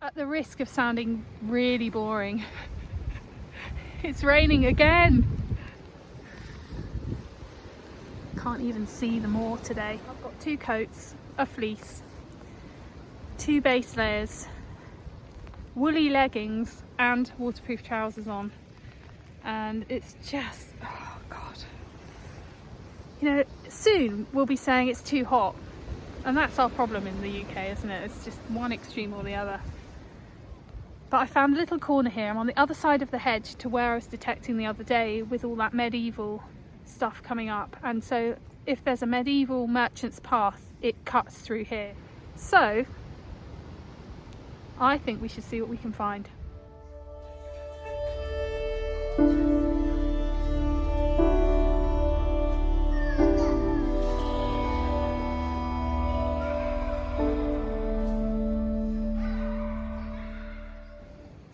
At the risk of sounding really boring, it's raining again. Can't even see the moor today. I've got 2 coats, a fleece, 2 base layers, woolly leggings and waterproof trousers on, and it's just, oh god, you know, soon we'll be saying it's too hot, and that's our problem in the UK, isn't it? It's just one extreme or the other. But I found a little corner here. I'm on the other side of the hedge to where I was detecting the other day with all that medieval stuff coming up, and so if there's a medieval merchant's path, it cuts through here. So I think we should see what we can find.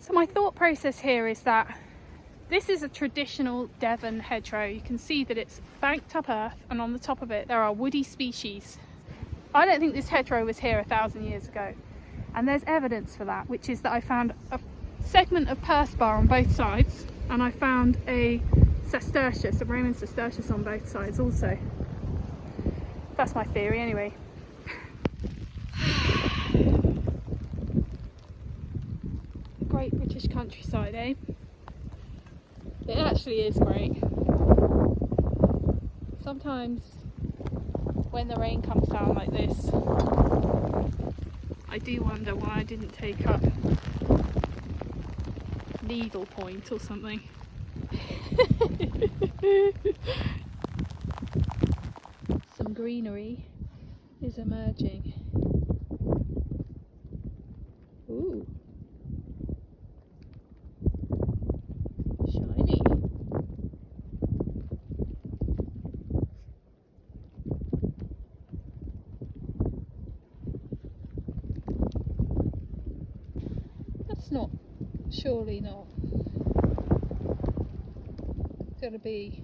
So my thought process here is that this is a traditional Devon hedgerow. You can see that it's banked up earth, and on the top of it there are woody species. I don't think this hedgerow was here 1,000 years ago, and there's evidence for that, which is that I found a segment of purse bar on both sides, and I found a sestertius, a Roman sestertius on both sides also. That's my theory anyway. Great British countryside, eh? It actually is great. Sometimes when the rain comes down like this, I do wonder why I didn't take up needle point or something. Some greenery is emerging. Ooh. Shiny. That's not, surely not. It's gotta be.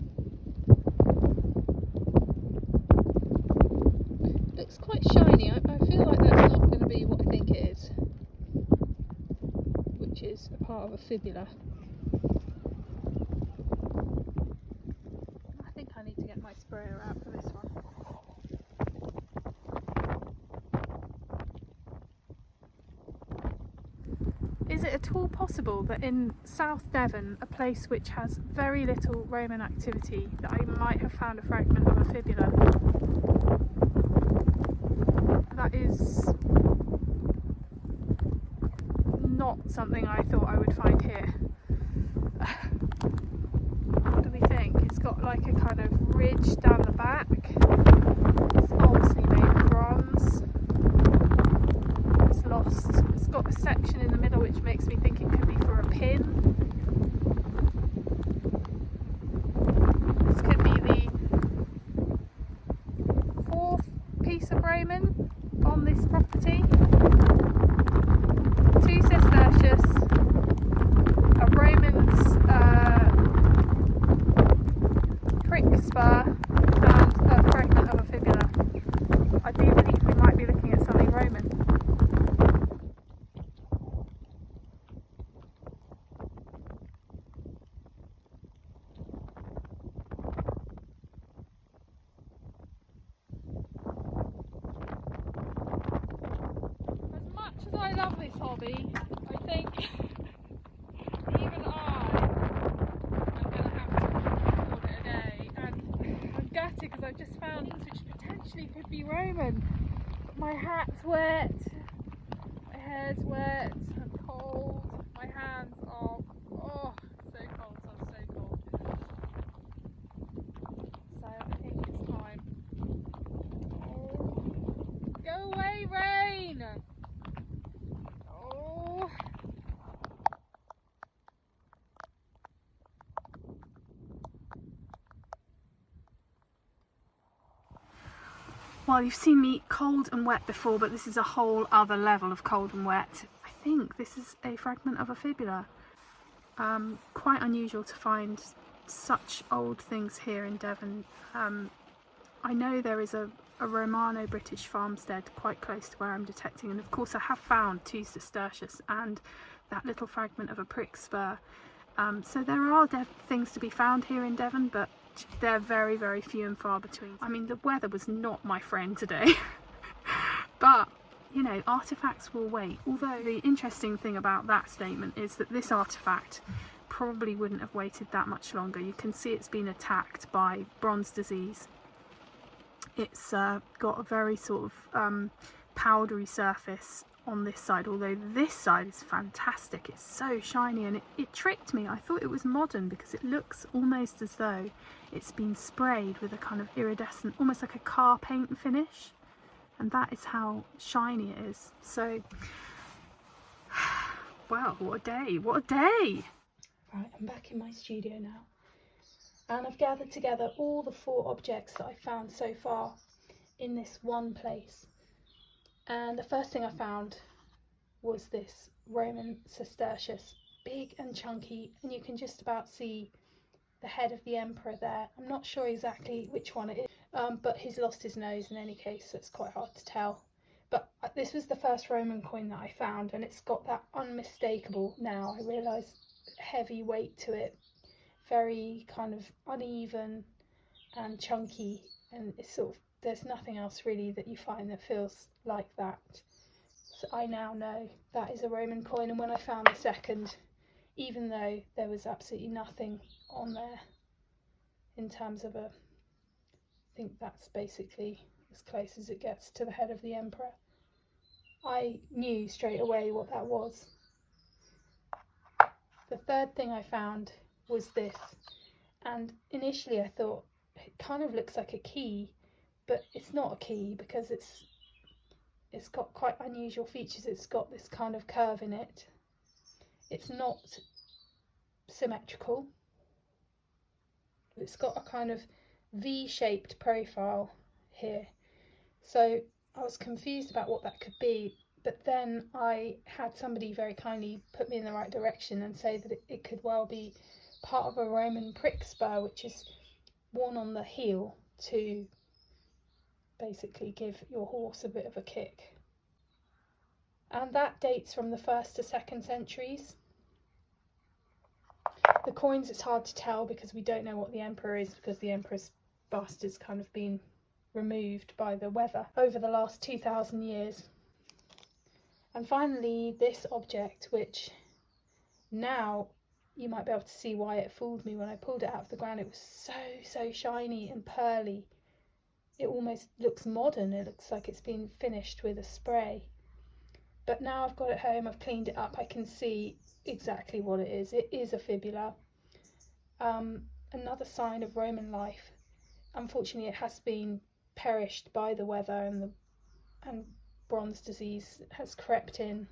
Looks quite shiny. I feel like that's not going to be what I think it is, which is a part of a fibula. I think I need to get my sprayer out for this one. Is it at all possible that in South Devon, a place which has very little Roman activity, that I might have found a fragment of a fibula? That is not something I thought I would find here. What do we think? It's got like a kind of ridge down the back. It's obviously made of bronze. It's lost. It's got a section in the middle which makes me think it could be for a pin. This could be the 4th piece of Roman on this property. 2 sestertius, a Roman's prick spur, and a fragment of a fibula. I do believe we might be looking at something Roman. I love this hobby. I think even I am going to have to call it a day, and I'm gutted because I've just found things which potentially could be Roman. But my hat's wet, my hair's wet, I'm cold, my hands are, oh, so cold, so cold. So I think it's time. Oh, go away, rain! Well, you've seen me cold and wet before, but this is a whole other level of cold and wet. I think this is a fragment of a fibula. Quite unusual to find such old things here in Devon. I know there is a a Romano-British farmstead quite close to where I'm detecting, and of course I have found 2 sestertius and that little fragment of a prick spur. So there are things to be found here in Devon, but they're very, very few and far between. I mean, the weather was not my friend today, but you know, artifacts will wait. Although the interesting thing about that statement is that this artifact probably wouldn't have waited that much longer. You can see it's been attacked by bronze disease. It's got a very sort of powdery surface on this side, although this side is fantastic. It's so shiny, and it tricked me. I thought it was modern because it looks almost as though it's been sprayed with a kind of iridescent, almost like a car paint finish, and that is how shiny it is. So, well, what a day, what a day! Right, I'm back in my studio now, and I've gathered together all the 4 objects that I found so far in this one place. And the first thing I found was this Roman sestertius, big and chunky, and you can just about see the head of the emperor there. I'm not sure exactly which one it is, but he's lost his nose in any case, so it's quite hard to tell. But this was the first Roman coin that I found, and it's got that unmistakable, now I realise, heavy weight to it, very kind of uneven and chunky, and it's sort of, there's nothing else really that you find that feels like that. So I now know that is a Roman coin, and when I found the second, even though there was absolutely nothing on there in terms of I think that's basically as close as it gets to the head of the emperor, I knew straight away what that was. The third thing I found was this, and initially I thought it kind of looks like a key, but it's not a key because it's got quite unusual features. It's got this kind of curve in it. It's not symmetrical. It's got a kind of V-shaped profile here. So I was confused about what that could be, but then I had somebody very kindly put me in the right direction and say that it could well be part of a Roman prick spur, which is worn on the heel to basically give your horse a bit of a kick. And that dates from the 1st to 2nd centuries. The coins, it's hard to tell because we don't know what the emperor is, because the emperor's bust has kind of been removed by the weather over the last 2,000 years. And finally, this object, which now you might be able to see why it fooled me when I pulled it out of the ground. It was so shiny and pearly. It almost looks modern. It looks like it's been finished with a spray. But now I've got it home, I've cleaned it up, I can see exactly what it is. It is a fibula. Another sign of Roman life. Unfortunately, it has been perished by the weather, and bronze disease has crept in.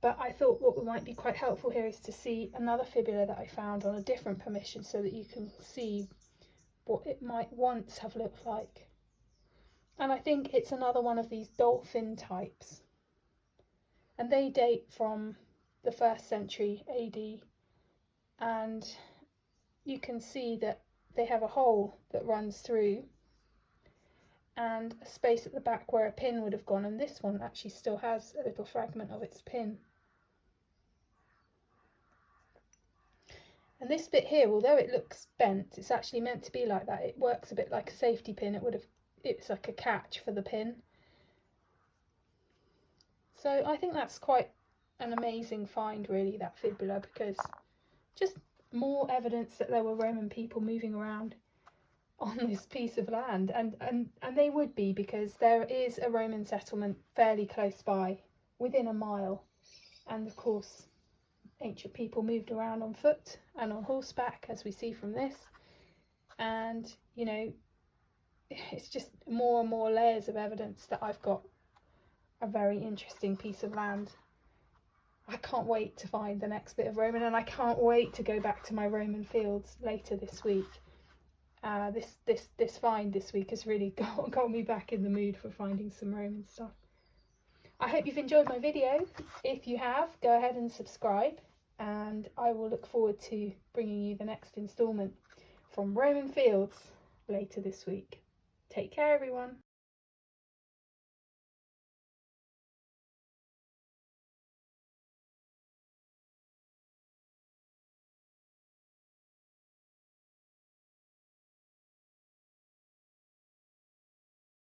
But I thought what might be quite helpful here is to see another fibula that I found on a different permission, so that you can see what it might once have looked like. And I think it's another one of these dolphin types. And they date from the 1st century AD, and you can see that they have a hole that runs through and a space at the back where a pin would have gone, and this one actually still has a little fragment of its pin. And this bit here, although it looks bent, it's actually meant to be like that. It works a bit like a safety pin. It's like a catch for the pin. So I think that's quite an amazing find, really, that fibula, because just more evidence that there were Roman people moving around on this piece of land, and they would be, because there is a Roman settlement fairly close by, within a mile, and of course ancient people moved around on foot and on horseback, as we see from this, and you know, it's just more and more layers of evidence that I've got a very interesting piece of land. I can't wait to find the next bit of Roman, and I can't wait to go back to my Roman fields later this week. This find this week has really got me back in the mood for finding some Roman stuff. I hope you've enjoyed my video. If you have, go ahead and subscribe, and I will look forward to bringing you the next instalment from Roman fields later this week. Take care, everyone.